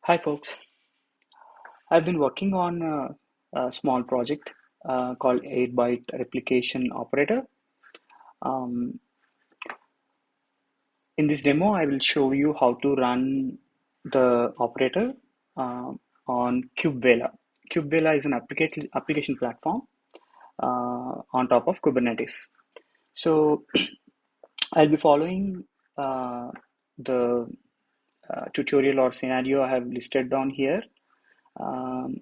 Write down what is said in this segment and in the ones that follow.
Hi folks, I've been working on a small project called Airbyte Replication Operator. Um, in this demo, I will show you how to run the operator uh, on KubeVela. KubeVela is an application platform on top of Kubernetes. So I'll be following the tutorial or scenario I have listed down here. Um,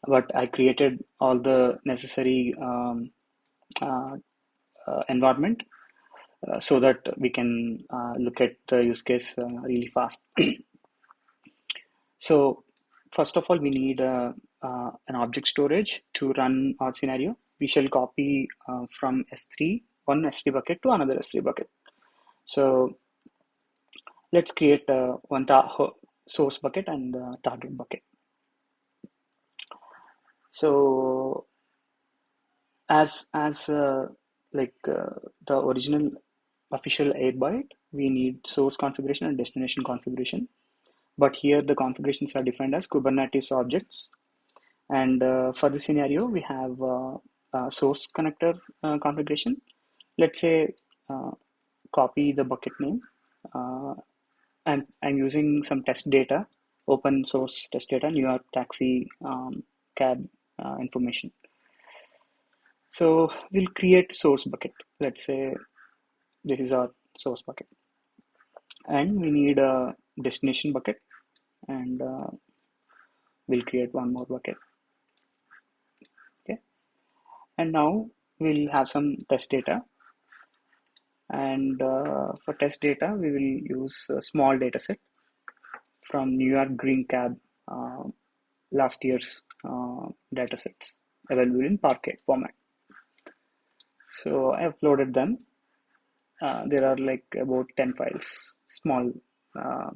but I created all the necessary uh, environment so that we can look at the use case really fast. So first of all, we need an object storage to run our scenario. We shall copy from S3, one S3 bucket to another S3 bucket. So let's create one source bucket and target bucket. So as like the original official Airbyte, we need source configuration and destination configuration. But here the configurations are defined as Kubernetes objects. And for this scenario, we have source connector configuration. Let's say uh, copy the bucket name. Uh, I'm using some test data, open source test data, New York taxi cab information. So we'll create source bucket. Let's say this is our source bucket. And we need a destination bucket, and we'll create one more bucket. Okay, and now we'll have some test data, and for test data we will use a small data set from New York Green Cab last year's data sets available in Parquet format. So I uploaded them. There are like about 10 files, small, uh,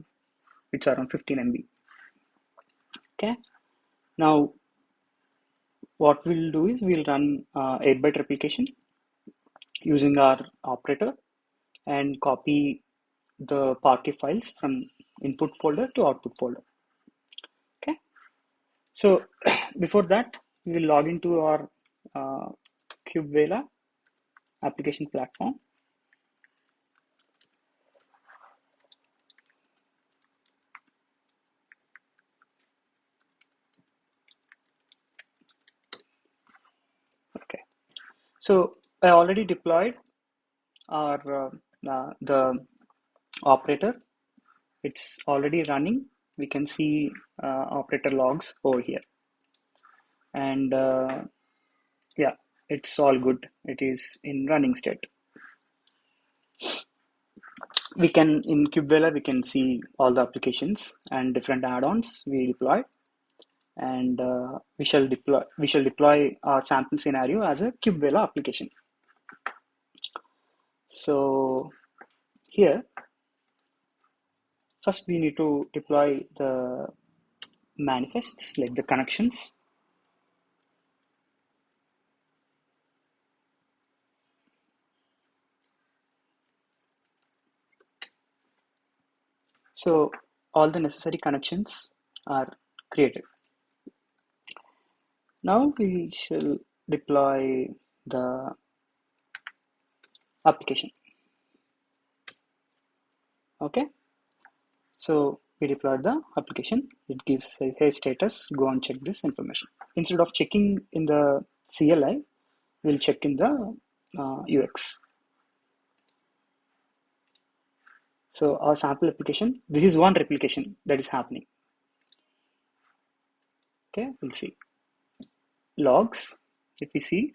which are around 15 MB. Okay, now what we'll do is we'll run Airbyte replication using our operator and copy the Parquet files from input folder to output folder. Okay, so before that, we will log into our uh, KubeVela application platform. Okay, so I already deployed our the operator. It's already running. We can see operator logs over here, and yeah, it's all good. It is in running state. We can in KubeVela we can see all the applications and different add-ons we deployed, and we shall deploy our sample scenario as a KubeVela application. So here first we need to deploy the manifests, like the connections. So all the necessary connections are created. Now we shall deploy the application. Okay, so we deployed the application. It gives a hey status, go and check this information. Instead of checking in the CLI, we'll check in the UX. So our sample application, this is one replication that is happening. Okay, we'll see. Logs, if we see,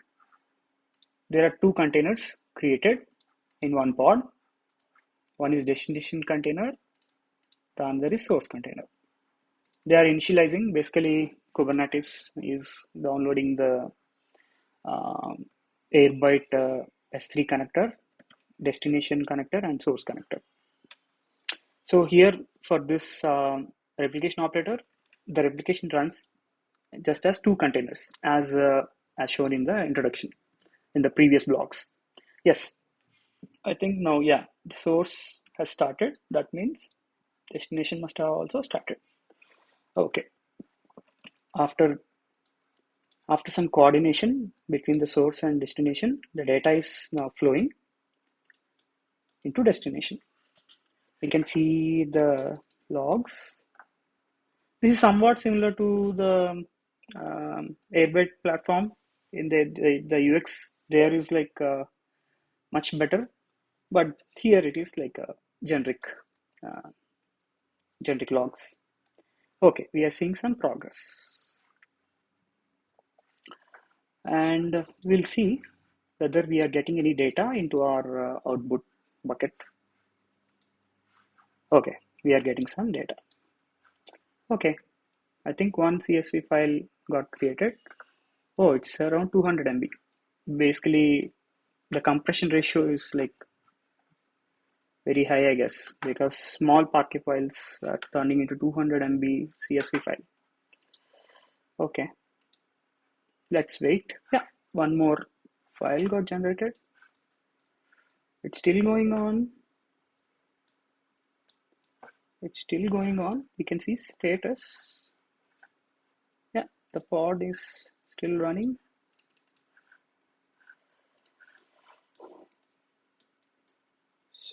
there are two containers created in one pod. One is destination container, the other is source container. They are initializing. Basically, Kubernetes is downloading the Airbyte S3 connector, destination connector, and source connector. So here for this replication operator, the replication runs just as two containers, as shown in the introduction in the previous blocks. Yes, I think now, yeah, the source has started. That means destination must have also started. Okay, after some coordination between the source and destination, the data is now flowing into destination. We can see the logs. This is somewhat similar to the Airbyte platform. In the UX, there is like much better, but here it is like a uh, generic logs. Okay, we are seeing some progress, and we'll see whether we are getting any data into our output bucket. Okay, we are getting some data. Okay, I think one CSV file got created. Oh, it's around 200 MB. Basically, the compression ratio is like very high, I guess, because small Parquet files are turning into 200 MB CSV file. Okay, let's wait. Yeah, one more file got generated. It's still going on. It's still going on. We can see status. Yeah, the pod is still running.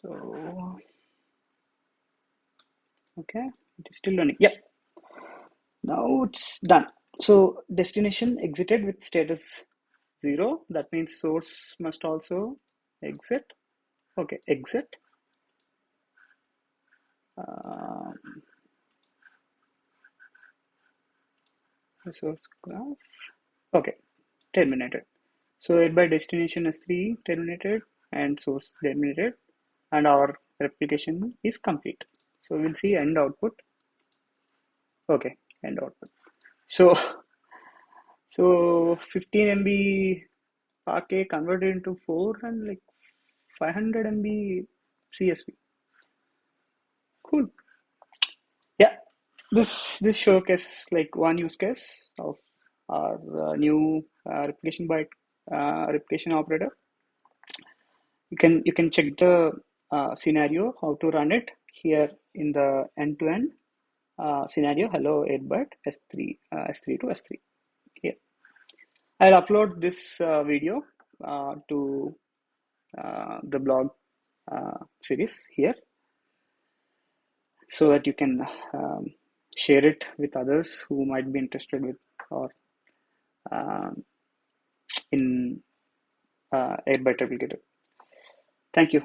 So, okay, it is still running. Yeah, now it's done. So destination exited with status 0. That means source must also exit. Okay, exit. Um, source graph. Okay, terminated. So Airbyte destination S3 terminated and source terminated, and our replication is complete. So we'll see end output. Okay, end output. So 15 MB Parquet converted into 4 and like 500 MB CSV. Cool. Yeah, this showcases like one use case of our new replication operator. You can check the scenario how to run it here in the end-to-end scenario. Hello Airbyte S3 to S3. Here I'll upload this video to the blog series here, so that you can share it with others who might be interested with or um, in Airbyte Replicator. Thank you.